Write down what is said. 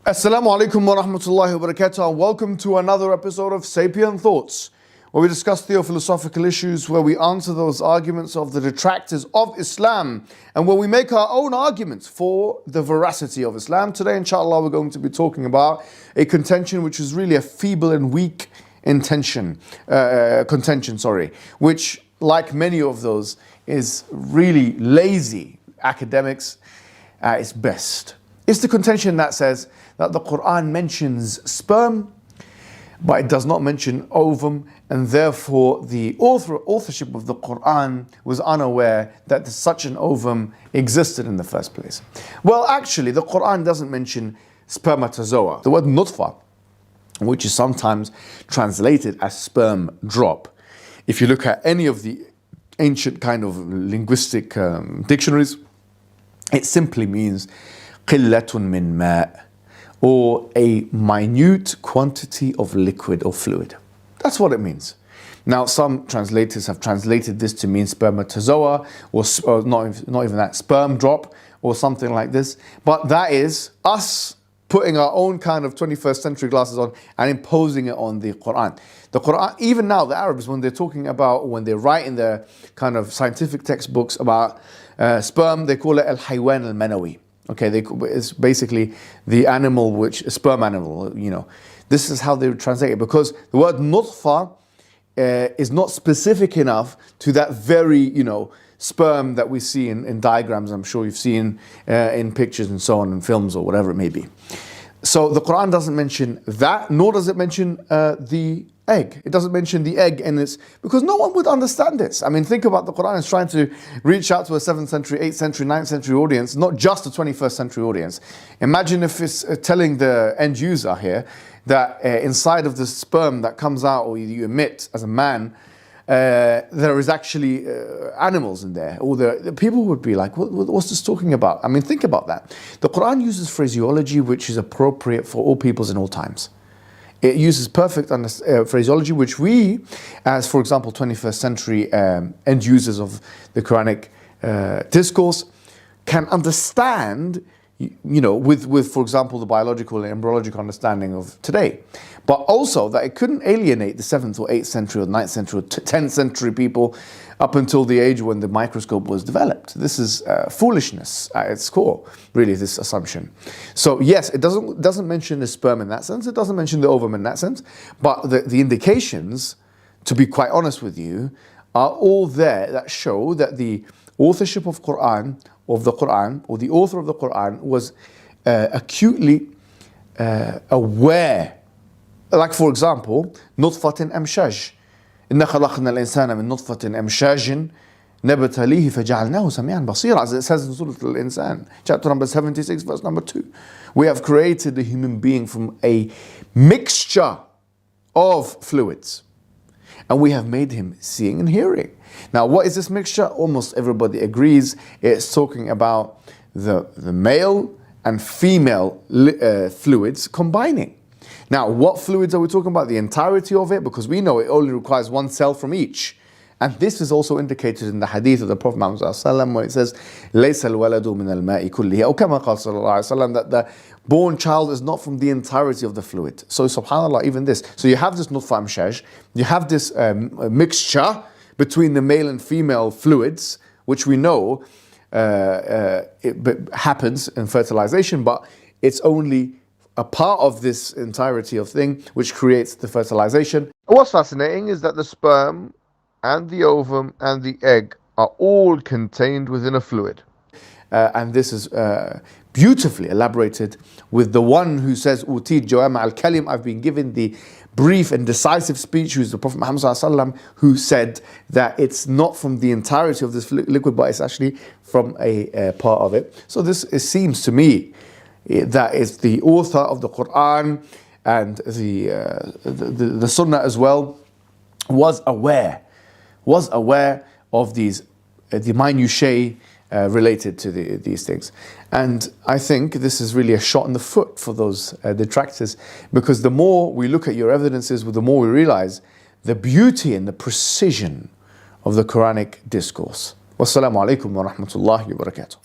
Assalamu alaikum wa rahmatullahi wa barakatuh, and welcome to another episode of Sapient Thoughts, where we discuss theophilosophical issues, where we answer those arguments of the detractors of Islam, and where we make our own arguments for the veracity of Islam. Today, inshallah, we're going to be talking about a contention which is really a feeble and weak contention, which, like many of those, is really lazy academics at its best. It's the contention that says that the Quran mentions sperm, but it does not mention ovum, and therefore the authorship of the Quran was unaware that such an ovum existed in the first place. Well, actually, the Quran doesn't mention spermatozoa. The word nutfa, which is sometimes translated as sperm drop, if you look at any of the ancient kind of linguistic dictionaries, it simply means قِلَّةٌ مِّن مَاءٍ, or a minute quantity of liquid or fluid. That's what it means. Now, some translators have translated this to mean spermatozoa, or not even that, sperm drop, or something like this. But that is us putting our own kind of 21st century glasses on and imposing it on the Quran. The Quran, even now, the Arabs, when they write in their kind of scientific textbooks about sperm, they call it الحيوان المنوي. Okay, it's basically the animal, which a sperm animal, you know. This is how they would translate it, because the word nutfa is not specific enough to that very, sperm that we see in diagrams. I'm sure you've seen in pictures and so on, in films or whatever it may be. So the Quran doesn't mention that, nor does it mention the egg. It doesn't mention the egg, and it's because no one would understand this. I mean, think about the Quran is trying to reach out to a 7th century, 8th century, 9th century audience, not just a 21st century audience. Imagine if it's telling the end user here that inside of the sperm that comes out or you emit as a man, there is actually animals in there. Or the people would be like, what's this talking about? I mean, think about that. The Quran uses phraseology which is appropriate for all peoples in all times. It uses perfect phraseology which we, as for example 21st century end users of the Quranic discourse, can understand, with for example the biological and embryological understanding of today. But also that it couldn't alienate the 7th or 8th century or 9th century or 10th century people up until the age when the microscope was developed. This is foolishness at its core, really, this assumption. So yes, it doesn't mention the sperm in that sense, it doesn't mention the ovum in that sense, but the indications, to be quite honest with you, are all there that show that the authorship of the Quran, or the author of the Quran was acutely aware. Like for example, نطفة أمشاج إنا خلقنا الإنسان من نطفة أمشاج نبتليه فجعلناه سميعا بصيرا, as it says in Surah Al-Insan, chapter number 76, verse number 2. We have created the human being from a mixture of fluids, and we have made him seeing and hearing. Now, what is this mixture? Almost everybody agrees it's talking about the male and female fluids combining. Now, what fluids are we talking about? The entirety of it, because we know it only requires one cell from each. And this is also indicated in the hadith of the Prophet Muhammad where it says, لَيْسَ الْوَلَدُ مِنَ الْمَاءِ كُلِّهِ, or كما قال صلى الله عليه وسلم, that the born child is not from the entirety of the fluid. So subhanAllah, even this. So you have this nutfa amshaj, you have this mixture between the male and female fluids, which we know it happens in fertilization, but it's only a part of this entirety of thing which creates the fertilization. What's fascinating is that the sperm and the ovum and the egg are all contained within a fluid. And this is beautifully elaborated with the one who says, Utid Jawama al-Kalim, I've been given the brief and decisive speech, who's the Prophet Muhammad who said that it's not from the entirety of this liquid, but it's actually from a part of it. So it seems to me that is the author of the Quran and the Sunnah as well was aware of these the minutiae related to these things. And I think this is really a shot in the foot for those detractors, because the more we look at your evidences, the more we realize the beauty and the precision of the Quranic discourse. Wassalamu alaikum wa rahmatullahi wa barakatuh.